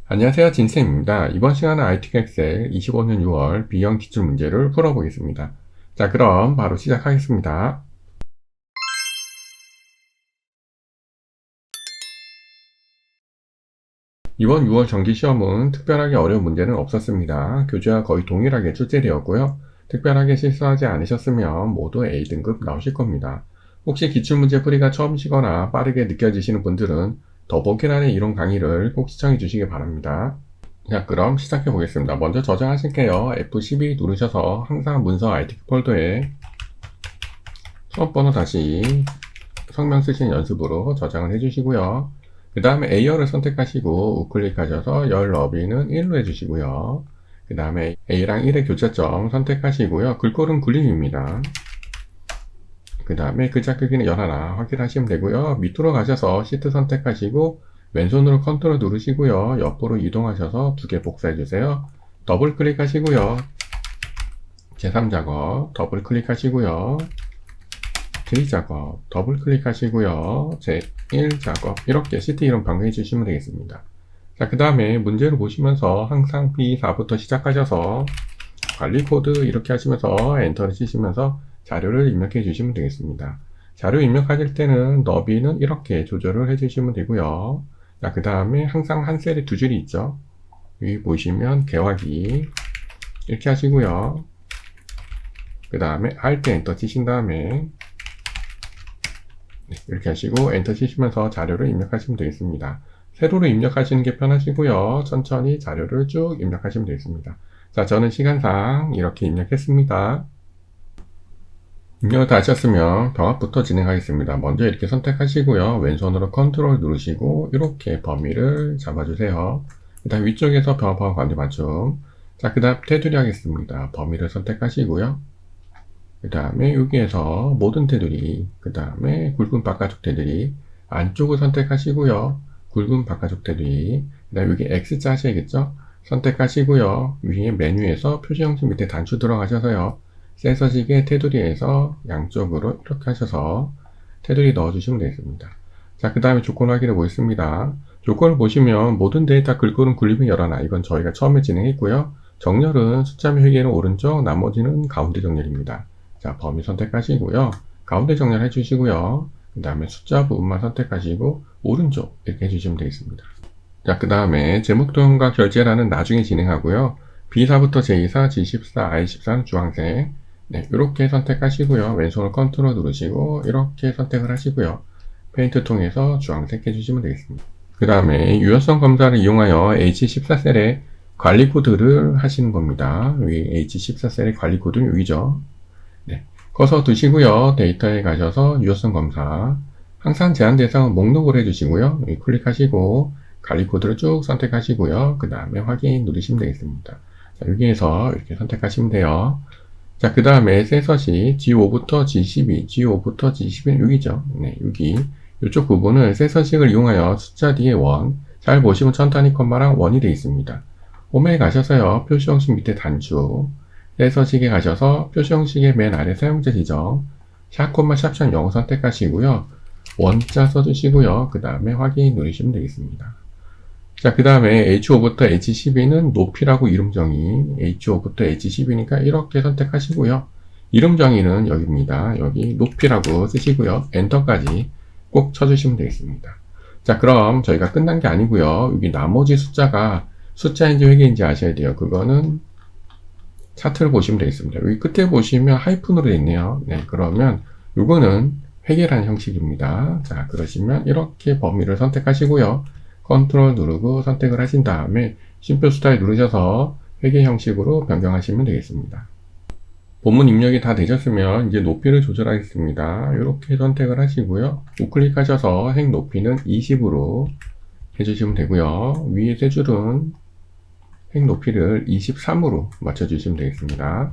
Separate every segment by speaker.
Speaker 1: 안녕하세요, 진쌤입니다. 이번 시간은 ITK 엑셀 25년 6월 B형 기출 문제를 풀어보겠습니다. 자, 그럼 바로 시작하겠습니다. 이번 6월 정기시험은 특별하게 어려운 문제는 없었습니다. 교재와 거의 동일하게 출제되었고요. 특별하게 실수하지 않으셨으면 모두 A등급 나오실 겁니다. 혹시 기출문제 풀이가 처음이시거나 빠르게 느껴지시는 분들은 더보기란의 이론 강의를 꼭 시청해 주시기 바랍니다. 자, 그럼 시작해 보겠습니다. 먼저 저장하실게요. F12 누르셔서 항상 문서 ITK 폴더에 수업번호 다시 성명 쓰신 연습으로 저장을 해주시고요. 그 다음에 A열을 선택하시고 우클릭하셔서 열 너비는 1로 해주시고요. 그 다음에 A랑 1의 교차점 선택하시고요. 글꼴은 굴림입니다. 그 다음에 글자 크기는 11 확인하시면 되고요. 밑으로 가셔서 시트 선택하시고 왼손으로 컨트롤 누르시고요. 옆으로 이동하셔서 두 개 복사해 주세요. 더블 클릭하시고요. 제3작업 더블 클릭하시고요. 제2작업 더블 클릭하시고요. 제1작업 이렇게 시트 이름 변경해 주시면 되겠습니다. 자, 그 다음에 문제를 보시면서 항상 B4부터 시작하셔서 관리 코드 이렇게 하시면서 엔터를 치시면서 자료를 입력해 주시면 되겠습니다. 자료 입력하실 때는 너비는 이렇게 조절을 해 주시면 되고요. 자, 그 다음에 항상 한 셀에 두 줄이 있죠. 여기 보시면 개화기 이렇게 하시고요. 그 다음에 Alt 엔터 치신 다음에 이렇게 하시고 엔터 치시면서 자료를 입력하시면 되겠습니다. 세로로 입력하시는 게 편하시고요. 천천히 자료를 쭉 입력하시면 되겠습니다. 자, 저는 시간상 이렇게 입력했습니다. 입력을 다 하셨으면 병합부터 진행하겠습니다. 먼저 이렇게 선택하시고요. 왼손으로 컨트롤 누르시고 이렇게 범위를 잡아주세요. 그 다음 위쪽에서 병합하고 관계 맞춤. 자, 그 다음 테두리 하겠습니다. 범위를 선택하시고요. 그 다음에 여기에서 모든 테두리, 그 다음에 굵은 바깥쪽 테두리, 안쪽을 선택하시고요. 굵은 바깥쪽 테두리, 그 다음에 여기 X자 하셔야겠죠? 선택하시고요. 위에 메뉴에서 표시 형식 밑에 단추 들어가셔서요. 센서식의 테두리에서 양쪽으로 이렇게 하셔서 테두리 넣어주시면 되겠습니다. 자, 그 다음에 조건 확인해 보겠습니다. 조건을 보시면 모든 데이터 글꼴은 굴림이 열어놔. 이건 저희가 처음에 진행했고요. 정렬은 숫자명 회계는 오른쪽, 나머지는 가운데 정렬입니다. 자, 범위 선택하시고요. 가운데 정렬 해주시고요. 그 다음에 숫자 부분만 선택하시고 오른쪽 이렇게 해주시면 되겠습니다. 자, 그 다음에 제목도형과 결제란은 나중에 진행하고요. B4부터 J4, G14, I14는 주황색. 네, 이렇게 선택하시고요. 왼손을 컨트롤 누르시고 이렇게 선택을 하시고요. 페인트 통해서 주황색 해주시면 되겠습니다. 그 다음에 유효성 검사를 이용하여 H14셀에 관리 코드를 하시는 겁니다. 여기 H14셀의 관리 코드는 여기죠. 네, 커서 두시고요. 데이터에 가셔서 유효성 검사. 항상 제한 대상은 목록을 해주시고요. 여기 클릭하시고 관리 코드를 쭉 선택하시고요. 그 다음에 확인 누르시면 되겠습니다. 자, 여기에서 이렇게 선택하시면 돼요. 자, 그 다음에 센서식 G5부터 G12, G5부터 G12는 여기죠. 네, 여기 이쪽 부분을 센서식을 이용하여 숫자 뒤에 원, 잘 보시면 천탄이 콤마랑 원이 되어 있습니다. 홈에 가셔서요. 표시 형식 밑에 단추, 센서식에 가셔서 표시 형식의 맨 아래 사용자 지정, 샵 콤마 샵션 영어 선택하시고요. 원자 써주시고요. 그 다음에 확인 누르시면 되겠습니다. 자, 그 다음에 H5부터 H12는 높이라고 이름 정의, H5부터 H12니까 이렇게 선택하시고요. 이름 정의는 여기입니다. 여기 높이라고 쓰시고요. 엔터까지 꼭 쳐주시면 되겠습니다. 자, 그럼 저희가 끝난 게 아니고요. 여기 나머지 숫자가 숫자인지 회계인지 아셔야 돼요. 그거는 차트를 보시면 되겠습니다. 여기 끝에 보시면 하이픈으로 되어 있네요. 네, 그러면 이거는 회계라는 형식입니다. 자, 그러시면 이렇게 범위를 선택하시고요. 컨트롤 누르고 선택을 하신 다음에 심표 스타일 누르셔서 회계 형식으로 변경하시면 되겠습니다. 본문 입력이 다 되셨으면 이제 높이를 조절하겠습니다. 이렇게 선택을 하시고요. 우클릭하셔서 행 높이는 20으로 해주시면 되고요. 위에 세 줄은 행 높이를 23으로 맞춰주시면 되겠습니다.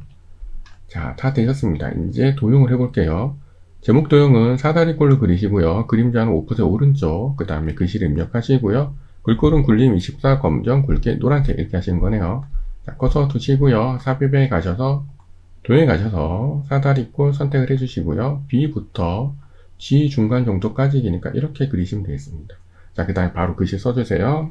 Speaker 1: 자, 다 되셨습니다. 이제 도형을 해볼게요. 제목 도형은 사다리꼴로 그리시고요. 그림자는 오프셋 오른쪽, 그 다음에 글씨를 입력하시고요. 글꼴은 굴림 24, 검정, 굵게 노란색 이렇게 하시는 거네요. 자, 커서 두시고요. 삽입에 가셔서 도형에 가셔서 사다리꼴 선택을 해주시고요. B부터 G 중간 정도까지니까 이렇게 그리시면 되겠습니다. 자, 그 다음에 바로 글씨 써주세요.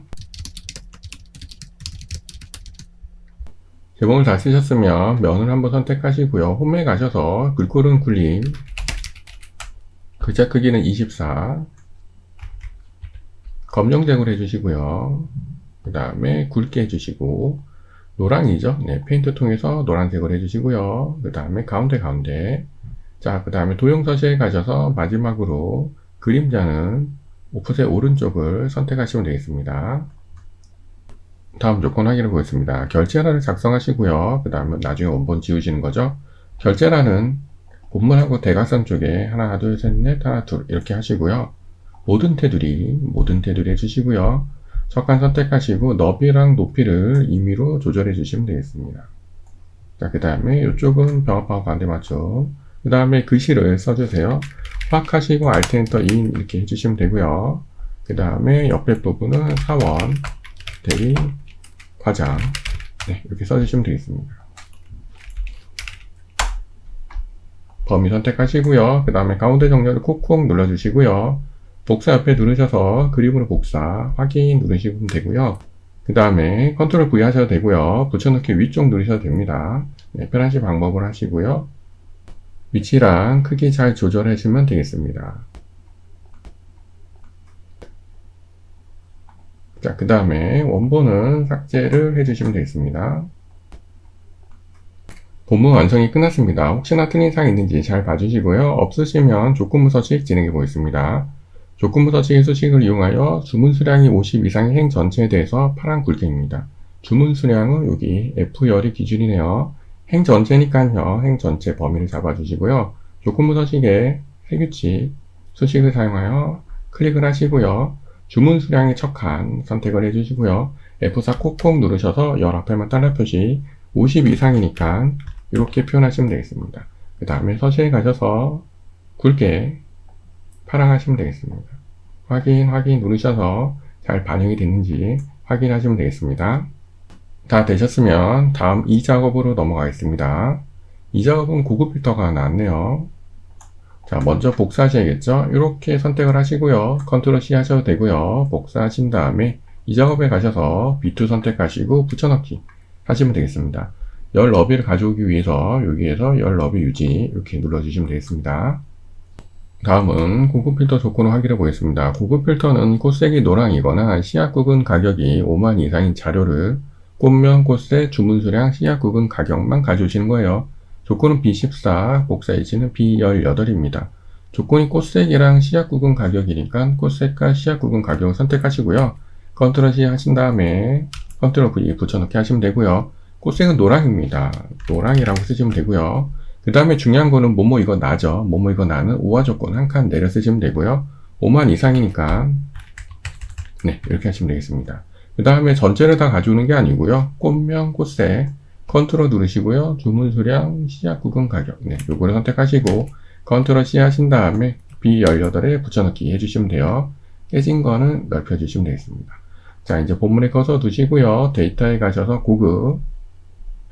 Speaker 1: 개봉을 다 쓰셨으면 면을 한번 선택하시고요. 홈에 가셔서 글꼴은 굴림, 글자 크기는 24, 검정색으로 해주시고요. 그 다음에 굵게 해주시고, 노랑이죠. 네, 페인트 통해서 노란색으로 해주시고요. 그 다음에 가운데. 자, 그 다음에 도형 서식에 가셔서 마지막으로 그림자는 오프셋 오른쪽을 선택하시면 되겠습니다. 다음 조건 확인해 보겠습니다. 결제란을 작성하시고요. 그 다음에 나중에 원본 지우시는 거죠. 결제란은 본문하고 대각선 쪽에 하나, 둘, 셋, 넷, 하나, 둘 이렇게 하시고요. 모든 테두리 해주시고요. 적간 선택하시고 너비랑 높이를 임의로 조절해 주시면 되겠습니다. 자, 그 다음에 이쪽은 병합하고 반대 맞춤. 그 다음에 글씨를 써주세요. 확 하시고 Alt 엔터 인 이렇게 해주시면 되고요. 그 다음에 옆에 부분은 사원, 대리, 과장. 네, 이렇게 써주시면 되겠습니다. 범위 선택하시고요. 그 다음에 가운데 정렬을 콕콕 눌러주시고요. 복사 옆에 누르셔서 그림으로 복사, 확인 누르시면 되고요. 그 다음에 컨트롤 V 하셔도 되고요. 붙여넣기 위쪽 누르셔도 됩니다. 네, 편하신 방법을 하시고요. 위치랑 크기 잘 조절하시면 되겠습니다. 자, 그 다음에 원본은 삭제를 해주시면 되겠습니다. 본문 완성이 끝났습니다. 혹시나 틀린 사항이 있는지 잘 봐주시고요. 없으시면 조건부 서식 진행해 보겠습니다. 조건부 서식의 수식을 이용하여 주문 수량이 50 이상의 행 전체에 대해서 파란 굵게입니다. 주문 수량은 여기 F열이 기준이네요. 행 전체니까요. 행 전체 범위를 잡아주시고요. 조건부 서식의 세규칙 수식을 사용하여 클릭을 하시고요. 주문 수량의 첫 칸 선택을 해주시고요. F4 콕콕 누르셔서 열 앞에만 달러 표시 50 이상이니까 이렇게 표현하시면 되겠습니다. 그 다음에 서식에 가셔서 굵게 파랑하시면 되겠습니다. 확인 누르셔서 잘 반영이 됐는지 확인하시면 되겠습니다. 다 되셨으면 다음 이 작업으로 넘어가겠습니다. 이 작업은 고급 필터가 나왔네요. 자, 먼저 복사하셔야겠죠? 이렇게 선택을 하시고요. 컨트롤 C 하셔도 되고요. 복사하신 다음에 이 작업에 가셔서 B2 선택하시고 붙여넣기 하시면 되겠습니다. 열 너비를 가져오기 위해서 여기에서 열 너비 유지 이렇게 눌러주시면 되겠습니다. 다음은 고급 필터 조건을 확인해 보겠습니다. 고급 필터는 꽃색이 노랑이거나 시약 구근 가격이 5만 이상인 자료를 꽃면, 꽃색, 주문 수량, 시약 구근 가격만 가져오시는 거예요. 조건은 B14, 복사 위치는 B18입니다. 조건이 꽃색이랑 시약 구근 가격이니까 꽃색과 시약 구근 가격을 선택하시고요. 컨트롤 C 하신 다음에 컨트롤 V 붙여넣기 하시면 되고요. 꽃색은 노랑입니다. 노랑이라고 쓰시면 되고요. 그 다음에 중요한 거는 뭐뭐 이거 나죠. 뭐뭐 이거 나는 5화 조건 한 칸 내려 쓰시면 되고요. 5만 이상이니까 네, 이렇게 하시면 되겠습니다. 그 다음에 전체를 다 가져오는 게 아니고요. 꽃명, 꽃색 컨트롤 누르시고요. 주문 수량, 시약 구근 가격 네, 요거를 선택하시고 컨트롤 C 하신 다음에 B18에 붙여넣기 해주시면 돼요. 깨진 거는 넓혀주시면 되겠습니다. 자, 이제 본문에 꺼서 두시고요. 데이터에 가셔서 고급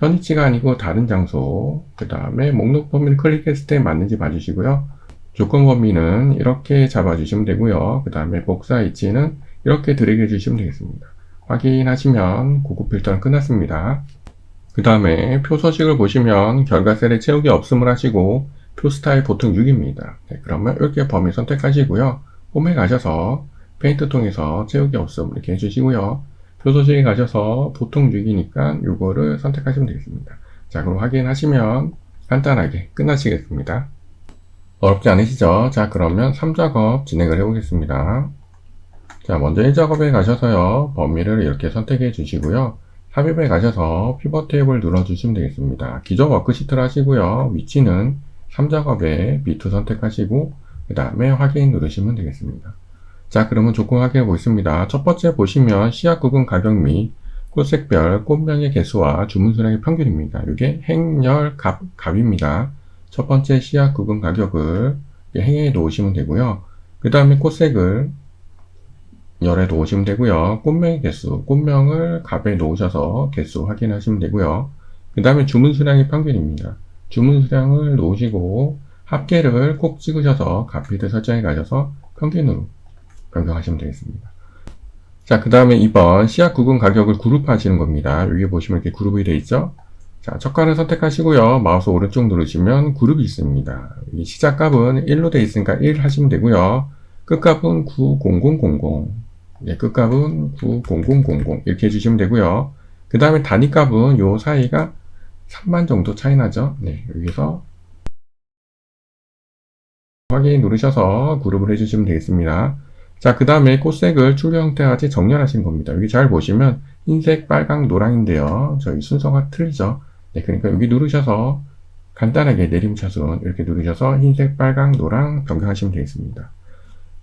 Speaker 1: 현위치가 아니고 다른 장소, 그 다음에 목록 범위를 클릭했을 때 맞는지 봐주시고요. 조건 범위는 이렇게 잡아주시면 되고요. 그 다음에 복사 위치는 이렇게 드래그 해주시면 되겠습니다. 확인하시면 고급 필터는 끝났습니다. 그 다음에 표 서식을 보시면 결과셀에 채우기 없음을 하시고 표 스타일 보통 6입니다. 네, 그러면 이렇게 범위 선택하시고요. 홈에 가셔서 페인트 통해서 채우기 없음 이렇게 해주시고요. 표 서식에 가셔서 보통 6이니까 요거를 선택하시면 되겠습니다. 자, 그럼 확인하시면 간단하게 끝나시겠습니다. 어렵지 않으시죠? 자, 그러면 3작업 진행을 해보겠습니다. 자, 먼저 1작업에 가셔서요. 범위를 이렇게 선택해 주시고요. 삽입에 가셔서 피벗 테이블 눌러주시면 되겠습니다. 기존 워크시트를 하시고요. 위치는 3작업에 B2 선택하시고 그 다음에 확인 누르시면 되겠습니다. 자, 그러면 조건 확인해 보겠습니다. 첫 번째 보시면 시약 구분 가격 및 꽃색별, 꽃명의 개수와 주문 수량의 평균입니다. 이게 행열 값입니다. 첫 번째 시약 구분 가격을 행에 놓으시면 되고요. 그 다음에 꽃색을 열에 놓으시면 되고요. 꽃명의 개수, 꽃명을 값에 놓으셔서 개수 확인하시면 되고요. 그 다음에 주문 수량의 평균입니다. 주문 수량을 놓으시고 합계를 꼭 찍으셔서 값피드 설정에 가셔서 평균으로 변경하시면 되겠습니다. 자, 그 다음에 2번 시약 구분 가격을 그룹하시는 겁니다. 여기 보시면 이렇게 그룹이 되어 있죠. 자, 첫 칸을 선택하시고요. 마우스 오른쪽 누르시면 그룹이 있습니다. 이 시작값은 1로 되어 있으니까 1 하시면 되고요. 끝값은 90000. 네, 끝값은 90000 이렇게 해주시면 되고요. 그 다음에 단위값은 요 사이가 3만 정도 차이 나죠. 네, 여기서 확인 누르셔서 그룹을 해주시면 되겠습니다. 자, 그 다음에 꽃색을 출력 형태까지 정렬하신 겁니다. 여기 잘 보시면 흰색, 빨강, 노랑인데요. 저희 순서가 틀리죠. 네, 그러니까 여기 누르셔서 간단하게 내림차순 이렇게 누르셔서 흰색, 빨강, 노랑 변경하시면 되겠습니다.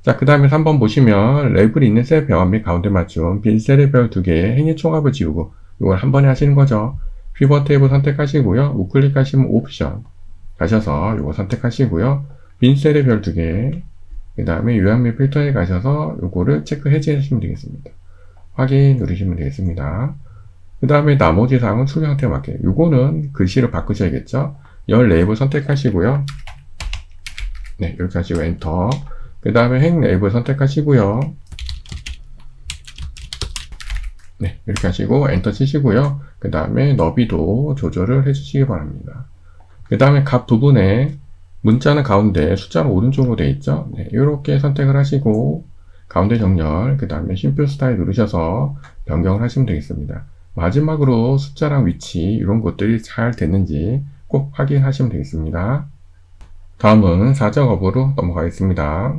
Speaker 1: 자, 그 다음에 3번 보시면 레이블이 있는 셀 배와 및 가운데 맞춤 빈 셀의 별 2개에 행의 총합을 지우고 이걸 한 번에 하시는 거죠. 피벗 테이블 선택하시고요. 우클릭하시면 옵션 가셔서 이거 선택하시고요. 빈 셀의 별 2개 그 다음에 요약 및 필터에 가셔서 요거를 체크 해제하시면 되겠습니다. 확인 누르시면 되겠습니다. 그 다음에 나머지 사항은 출력 형태에 맞게 요거는 글씨를 바꾸셔야겠죠. 열 레이블 선택하시고요. 네, 이렇게 하시고 엔터. 그 다음에 행 레이블 선택하시고요. 네, 이렇게 하시고 엔터 치시고요. 그 다음에 너비도 조절을 해주시기 바랍니다. 그 다음에 각 부분에 문자는 가운데 숫자는 오른쪽으로 되어 있죠. 네, 이렇게 선택을 하시고 가운데 정렬, 그 다음에 쉼표 스타일 누르셔서 변경을 하시면 되겠습니다. 마지막으로 숫자랑 위치 이런 것들이 잘 됐는지 꼭 확인하시면 되겠습니다. 다음은 사작업으로 넘어가겠습니다.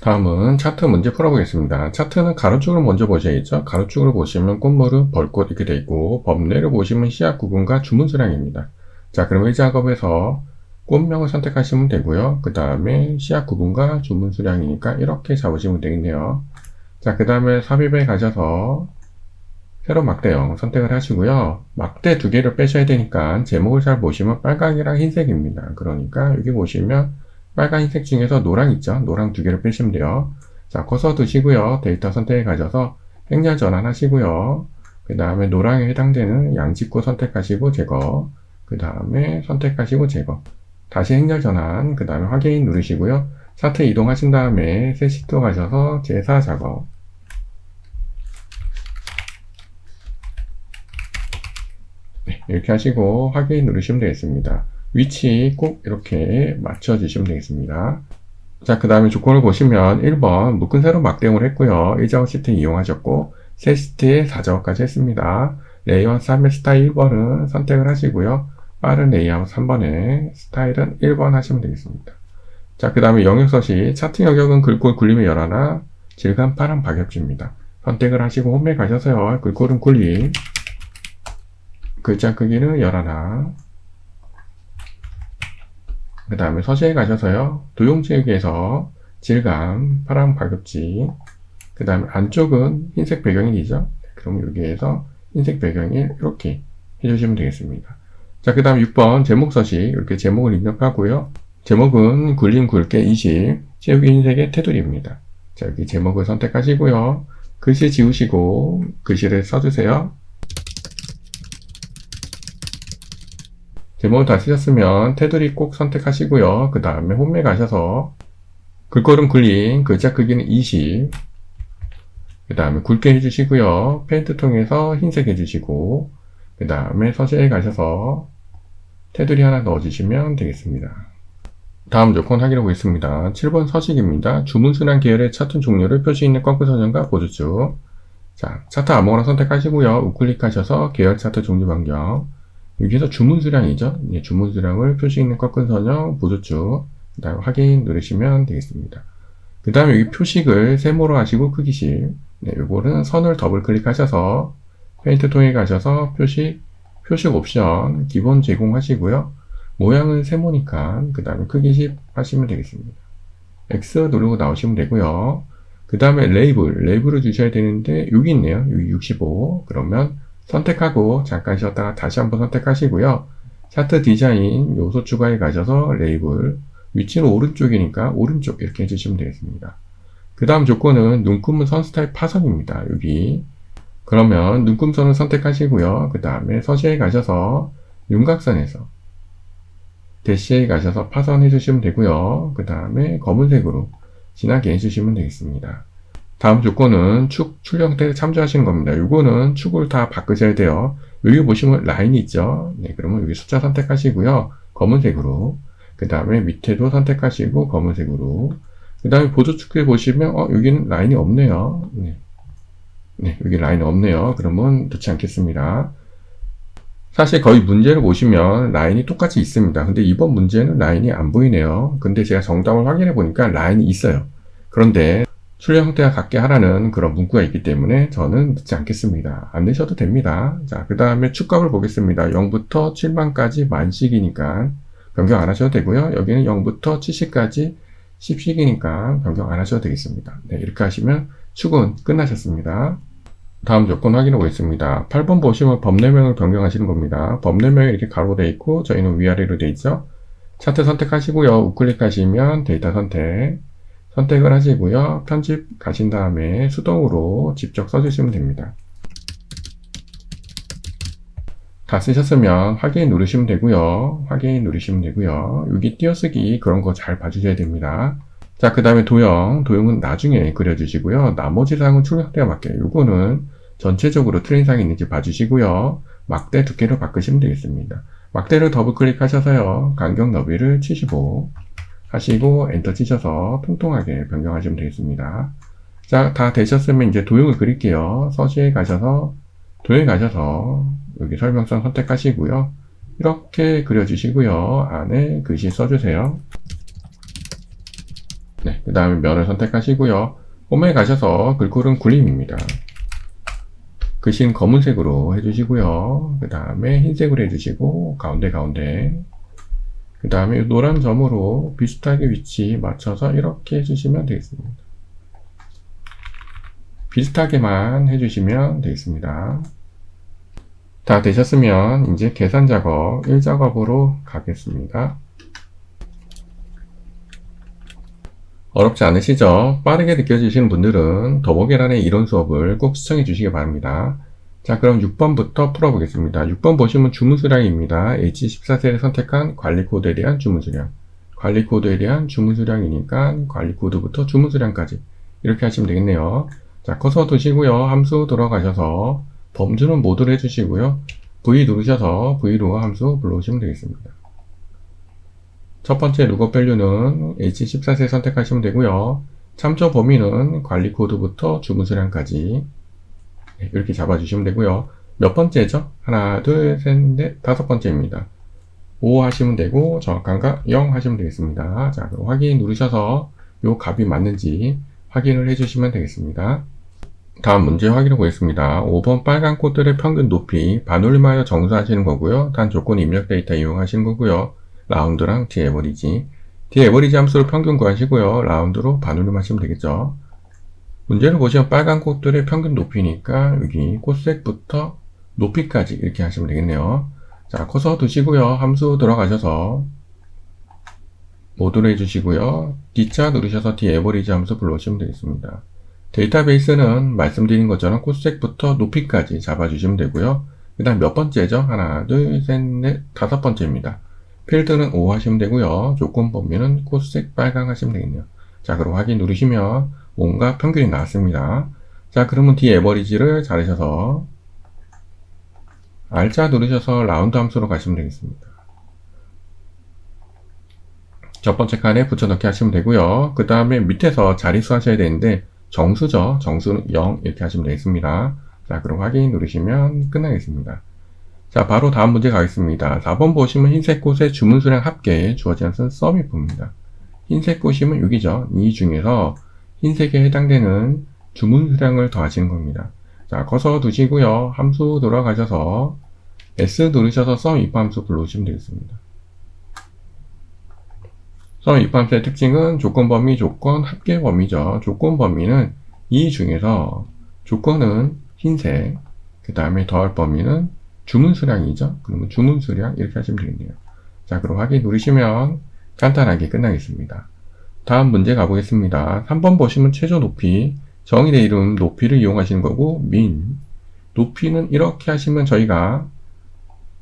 Speaker 1: 다음은 차트 문제 풀어보겠습니다. 차트는 가로축을 먼저 보셔야겠죠. 가로축을 보시면 꽃무릎, 벌꽃 이렇게 되어 있고 범례를 보시면 시약 구분과 주문 수량입니다. 자, 그럼 이 작업에서 꽃명을 선택하시면 되고요. 그 다음에 시약 구분과 주문 수량이니까 이렇게 잡으시면 되겠네요. 자, 그 다음에 삽입에 가셔서 세로 막대형 선택을 하시고요. 막대 2개를 빼셔야 되니까 제목을 잘 보시면 빨강이랑 흰색입니다. 그러니까 여기 보시면 빨강 흰색 중에서 노랑 있죠. 노랑 2개를 빼시면 돼요. 자, 커서 두시고요. 데이터 선택에 가셔서 행렬 전환하시고요. 그 다음에 노랑에 해당되는 양직구 선택하시고 제거. 그 다음에 선택하시고 제거. 다시 행렬 전환. 그 다음에 확인 누르시고요. 차트 이동하신 다음에 새 시트 가셔서 제사 작업. 네, 이렇게 하시고 확인 누르시면 되겠습니다. 위치 꼭 이렇게 맞춰주시면 되겠습니다. 자, 그 다음에 조건을 보시면 1번 묶은 세로 막대용을 했고요. 1작업 시트 이용하셨고 새 시트에 4작업까지 했습니다. 레이아웃 3의 스타일 1번은 선택을 하시고요. 빠른 레이아웃 3번에 스타일은 1번 하시면 되겠습니다. 자, 그 다음에 영역 서식 차트 영역은 글꼴 굴림의 열하나 질감 파란 박엽지입니다. 선택을 하시고 홈에 가셔서요. 글꼴은 굴림 글자 크기는 11. 그 다음에 서식에 가셔서요. 도용지역에서 질감, 파란 박엽지. 그 다음에 안쪽은 흰색 배경이죠. 그럼 여기에서 흰색 배경이 이렇게 해주시면 되겠습니다. 자, 그 다음 6번 제목 서식. 이렇게 제목을 입력하고요. 제목은 굴림 굵게 20, 채우기 흰색의 테두리입니다. 자, 여기 제목을 선택하시고요. 글씨 지우시고 글씨를 써주세요. 제목을 다 쓰셨으면 테두리 꼭 선택하시고요. 그 다음에 홈에 가셔서 글꼴은 굴림, 글자 크기는 20. 그 다음에 굵게 해주시고요. 페인트 통해서 흰색 해주시고 그 다음에 서식에 가셔서 테두리 하나 넣어주시면 되겠습니다. 다음 조건 확인해 보겠습니다. 7번 서식입니다. 주문수량 계열의 차트 종류를 표시 있는 꺾은 선형과 보조축. 자, 차트 아무거나 선택하시고요. 우클릭하셔서 계열 차트 종류 변경. 여기서 주문수량이죠. 네, 주문수량을 표시 있는 꺾은 선형, 보조축. 그 다음에 확인 누르시면 되겠습니다. 그 다음에 여기 표식을 세모로 하시고 크기씩. 네, 요거는 선을 더블 클릭하셔서 페인트 통에 가셔서 표식 옵션 기본 제공하시고요. 모양은 세모니까 그 다음에 크기 10 하시면 되겠습니다. X 누르고 나오시면 되고요. 그 다음에 레이블을 주셔야 되는데 여기 있네요. 여기 65. 그러면 선택하고 잠깐 쉬었다가 다시 한번 선택하시고요. 차트 디자인 요소 추가에 가셔서 레이블 위치는 오른쪽이니까 오른쪽 이렇게 해주시면 되겠습니다. 그 다음 조건은 눈금은 선 스타일 파선입니다. 여기 그러면 눈금선을 선택하시고요. 그 다음에 서식에 가셔서 윤곽선에서 대시에 가셔서 파선해 주시면 되고요. 그 다음에 검은색으로 진하게 해주시면 되겠습니다. 다음 조건은 축 형태를 참조하시는 겁니다. 요거는 축을 다 바꾸셔야 돼요. 여기 보시면 라인이 있죠. 네, 그러면 여기 숫자 선택하시고요. 검은색으로. 그 다음에 밑에도 선택하시고 검은색으로. 그 다음에 보조축에 보시면 여기는 라인이 없네요. 네, 여기 라인이 없네요. 그러면 넣지 않겠습니다. 사실 거의 문제를 보시면 라인이 똑같이 있습니다. 근데 이번 문제는 라인이 안 보이네요. 근데 제가 정답을 확인해 보니까 라인이 있어요. 그런데 출력 형태와 같게 하라는 그런 문구가 있기 때문에 저는 넣지 않겠습니다. 안 넣으셔도 됩니다. 자, 그 다음에 축값을 보겠습니다. 0부터 7만까지 만씩이니까 변경 안 하셔도 되고요. 여기는 0부터 70까지 10식이니까 변경 안 하셔도 되겠습니다. 네, 이렇게 하시면 축은 끝나셨습니다. 다음 조건 확인해 보겠습니다. 8번 보시면 법례명을 변경하시는 겁니다. 법례명이 이렇게 가로 되어 있고 저희는 위아래로 되어 있죠. 차트 선택하시고요. 우클릭하시면 데이터 선택을 하시고요. 편집 가신 다음에 수동으로 직접 써주시면 됩니다. 다 쓰셨으면 확인 누르시면 되고요. 확인 누르시면 되고요. 여기 띄어쓰기 그런 거 잘 봐주셔야 됩니다. 자, 그 다음에 도형은 나중에 그려주시고요. 나머지 사항은 출력 형태에 맞게 요거는 전체적으로 틀린 사항이 있는지 봐주시고요. 막대 두께를 바꾸시면 되겠습니다. 막대를 더블 클릭하셔서요. 간격 너비를 75 하시고 엔터 치셔서 통통하게 변경하시면 되겠습니다. 자, 다 되셨으면 이제 도형을 그릴게요. 서식에 가셔서 도형에 가셔서 여기 설명서 선택하시고요. 이렇게 그려주시고요. 안에 글씨 써주세요. 네, 그 다음에 면을 선택하시고요. 홈에 가셔서 글꼴은 굴림입니다. 글씨는 검은색으로 해주시고요. 그 다음에 흰색으로 해주시고 가운데 그 다음에 노란 점으로 비슷하게 위치 맞춰서 이렇게 해주시면 되겠습니다. 비슷하게만 해주시면 되겠습니다. 다 되셨으면 이제 계산 작업 1작업으로 가겠습니다. 어렵지 않으시죠? 빠르게 느껴지시는 분들은 더보기란의 이론 수업을 꼭 시청해 주시기 바랍니다. 자, 그럼 6번부터 풀어보겠습니다. 6번 보시면 주문 수량입니다. H14셀을 선택한 관리 코드에 대한 주문 수량. 관리 코드에 대한 주문 수량이니까 관리 코드부터 주문 수량까지 이렇게 하시면 되겠네요. 자, 커서 두시고요. 함수 들어가셔서 범주는 모두로 해주시고요. V 누르셔서 V로 함수 불러오시면 되겠습니다. 첫 번째 룩업 밸류는 H14셀 선택하시면 되고요. 참조 범위는 관리 코드부터 주문 수량까지 이렇게 잡아주시면 되고요. 몇 번째죠? 하나, 둘, 셋, 넷, 다섯 번째입니다. 5 하시면 되고 정확한가? 0 하시면 되겠습니다. 자, 그럼 확인 누르셔서 요 값이 맞는지 확인을 해주시면 되겠습니다. 다음 문제 확인해 보겠습니다. 5번 빨간 코드의 평균 높이 반올림하여 정수하시는 거고요. 단 조건 입력 데이터 이용하시는 거고요. 라운드랑 D에버리지 함수로 평균 구하시고요. 라운드로 반올림 하시면 되겠죠. 문제를 보시면 빨간 코드의 평균 높이니까 여기 꽃색부터 높이까지 이렇게 하시면 되겠네요. 자, 커서 두시고요. 함수 들어가셔서 모듈 해주시고요. D자 누르셔서 D에버리지 함수 불러오시면 되겠습니다. 데이터베이스는 말씀드린 것처럼 꽃색부터 높이까지 잡아주시면 되고요. 그 다음 몇 번째죠? 하나, 둘, 셋, 넷, 다섯 번째입니다. 필드는 5 하시면 되고요. 조건 범위는 꽃색 빨강 하시면 되겠네요. 자, 그럼 확인 누르시면 5가 평균이 나왔습니다. 자, 그러면 D에버리지를 자르셔서 R자 누르셔서 라운드 함수로 가시면 되겠습니다. 첫 번째 칸에 붙여넣기 하시면 되고요. 그 다음에 밑에서 자릿수 하셔야 되는데 정수죠. 정수는 0 이렇게 하시면 되겠습니다. 자, 그럼 확인 누르시면 끝나겠습니다. 자, 바로 다음 문제 가겠습니다. 4번 보시면 흰색 꽃의 주문 수량 합계에 주어진 것은 썸이프입니다. 흰색 꽃이면 여기죠. 이 중에서 흰색에 해당되는 주문 수량을 더하시는 겁니다. 자, 커서 두시고요. 함수 들어가셔서 S 누르셔서 썸if 함수 불러오시면 되겠습니다. 썸if 함수의 특징은 조건 범위, 조건 합계 범위죠. 조건 범위는 이 중에서 조건은 흰색, 그 다음에 더할 범위는 주문 수량이죠. 그러면 주문 수량 이렇게 하시면 되겠네요. 자, 그럼 확인 누르시면 간단하게 끝나겠습니다. 다음 문제 가보겠습니다. 3번 보시면 최저 높이, 정의의 이름 높이를 이용하시는 거고 민, 높이는 이렇게 하시면 저희가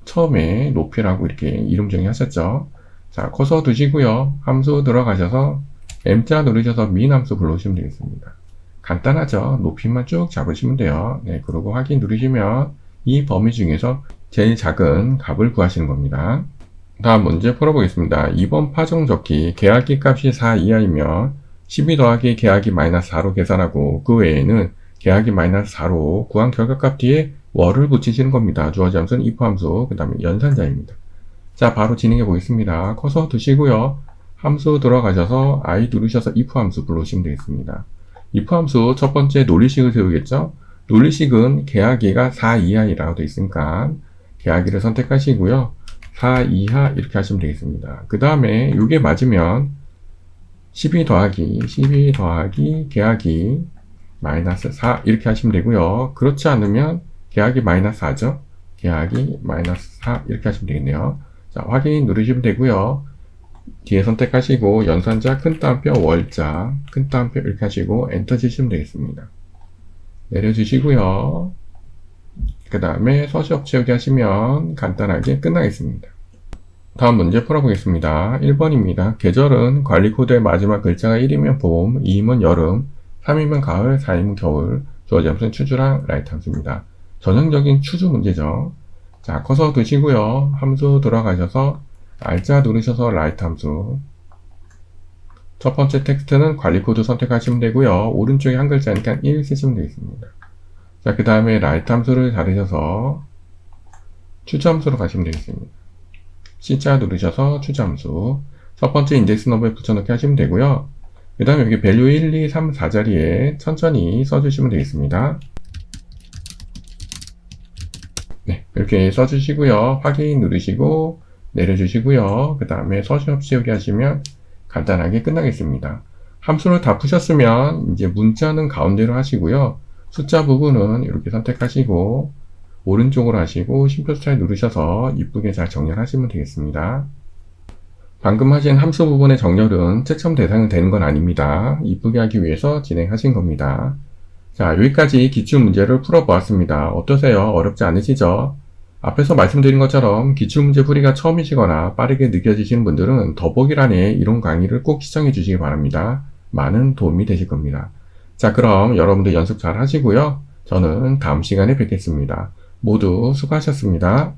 Speaker 1: 처음에 높이라고 이렇게 이름 정의하셨죠. 자, 커서 두시고요. 함수 들어가셔서 M자 누르셔서 민 함수 불러오시면 되겠습니다. 간단하죠? 높이만 쭉 잡으시면 돼요. 네, 그리고 확인 누르시면 이 범위 중에서 제일 작은 값을 구하시는 겁니다. 다음 문제 풀어보겠습니다. 2번 파종적기 계약기 값이 4 이하이면 12 더하기 계약이 마이너스 4로 계산하고 그 외에는 계약이 마이너스 4로 구한 결과값 뒤에 월을 붙이시는 겁니다. 주어진 함수는 if 함수, 그 다음에 연산자입니다. 자, 바로 진행해 보겠습니다. 커서 두시고요. 함수 들어가셔서 I 누르셔서 if 함수 불러오시면 되겠습니다. if 함수 첫 번째 논리식을 세우겠죠? 논리식은 계약기가 4 이하이라고 되어 있으니까 계약기를 선택하시고요. 4 이하 이렇게 하시면 되겠습니다. 그 다음에 이게 맞으면 12 더하기 계약이 마이너스 4 이렇게 하시면 되고요. 그렇지 않으면 계약이 마이너스 4죠. 계약이 마이너스 4 이렇게 하시면 되겠네요. 자, 확인 누르시면 되고요. 뒤에 선택하시고 연산자 큰 따옴표 월자 큰 따옴표 이렇게 하시고 엔터 치시면 되겠습니다. 내려주시고요. 그 다음에 서식 채우기 하시면 간단하게 끝나겠습니다. 다음 문제 풀어보겠습니다. 1번입니다. 계절은 관리 코드의 마지막 글자가 1이면 봄, 2이면 여름, 3이면 가을, 4이면 겨울. 주어진 함수는 추주랑 라이트 함수입니다. 전형적인 추주 문제죠. 자, 커서 두시고요. 함수 들어가셔서 알자 누르셔서 라이트 함수. 첫 번째 텍스트는 관리 코드 선택하시면 되고요. 오른쪽에 한 글자니까 1 쓰시면 되겠습니다. 자, 그 다음에 라이트 함수를 다르셔서 추주 함수로 가시면 되겠습니다. C자 누르셔서 추주 함수. 첫 번째 인덱스 넘버에 붙여넣기 하시면 되고요. 그 다음에 여기 밸류 1, 2, 3, 4자리에 천천히 써주시면 되겠습니다. 네, 이렇게 써주시고요. 확인 누르시고 내려주시고요. 그 다음에 서식 채우기 하시면 간단하게 끝나겠습니다. 함수를 다 푸셨으면 이제 문자는 가운데로 하시고요. 숫자 부분은 이렇게 선택하시고 오른쪽으로 하시고 쉼표 스타일 누르셔서 이쁘게 잘 정렬하시면 되겠습니다. 방금 하신 함수 부분의 정렬은 채점 대상은 되는 건 아닙니다. 이쁘게 하기 위해서 진행하신 겁니다. 자, 여기까지 기출 문제를 풀어보았습니다. 어떠세요? 어렵지 않으시죠? 앞에서 말씀드린 것처럼 기출문제 풀이가 처음이시거나 빠르게 느껴지시는 분들은 더보기란에 이론 강의를 꼭 시청해 주시기 바랍니다. 많은 도움이 되실 겁니다. 자, 그럼 여러분들 연습 잘 하시고요. 저는 다음 시간에 뵙겠습니다. 모두 수고하셨습니다.